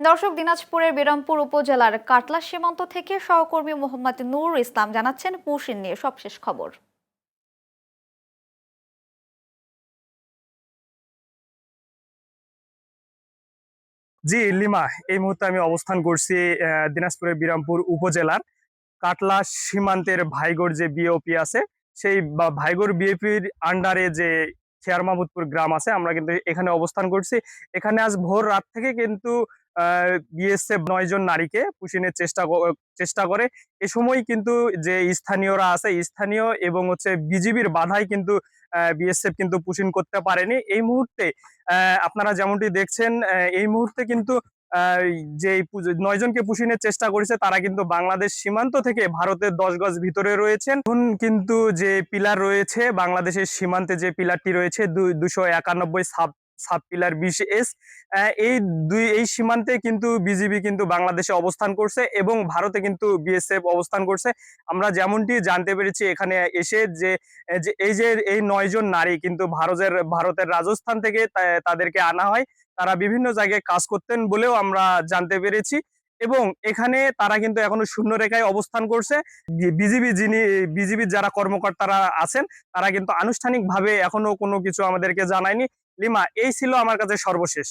দর্শক, দিনাজপুরের বিরামপুর উপজেলার কাটলা সীমান্ত থেকে সহকর্মী মোহাম্মদ নূর ইসলাম জানাচ্ছেন পুশিন নিয়ে সবশেষ খবর। জি লিমা, এই মুহূর্তে আমি অবস্থান করছি দিনাজপুরের বিরামপুর উপজেলার কাটলা সীমান্তের ভাইগড় যে বিওপি আছে, সেই ভাইগড় বিএপির আন্ডারে যে খেয়ার মাহমুদপুর গ্রাম আছে, আমরা কিন্তু এখানে অবস্থান করছি। এখানে আজ ভোর রাত থেকে কিন্তু বিএসএফ 9 জন নারীকে পুষিনের চেষ্টা করে। এ সময় কিন্তু যে স্থানীয়রা আছে, স্থানীয় এবং হচ্ছে বিজিবির বাধায় কিন্তু বিএসএফ কিন্তু পুষিন করতে পারেনি এই মুহূর্তে। আপনারা যেমনটি দেখছেন, এই মুহূর্তে কিন্তু আহ, যে 9 জনকে পুষিনের চেষ্টা করেছে তারা কিন্তু বাংলাদেশ সীমান্ত থেকে ভারতের 10 গজ ভিতরে রয়েছেন। এখন কিন্তু যে পিলার রয়েছে বাংলাদেশের সীমান্তে, যে পিলারটি রয়েছে 291 সাব পিলার 20S, এই সীমান্তে কিন্তু বিজিবি কিন্তু বাংলাদেশে অবস্থান করছে এবং ভারতে কিন্তু বিএসএফ অবস্থান করছে। আমরা যেমনটি জানতে পেরেছি এখানে এসে যে এই 9 জন নারী কিন্তু ভারতের রাজস্থান থেকে তাদেরকে আনা হয়। তারা বিভিন্ন জায়গায় কাজ করতেন বলেও আমরা জানতে পেরেছি এবং এখানে তারা কিন্তু এখনো শূন্য রেখায় অবস্থান করছে। বিজিবির যারা কর্মকর্তারা আছেন তারা কিন্তু আনুষ্ঠানিকভাবে এখনো কোনো কিছু আমাদেরকে জানায়নি। লিমা, এই ছিল আমার কাছে সর্বশেষ।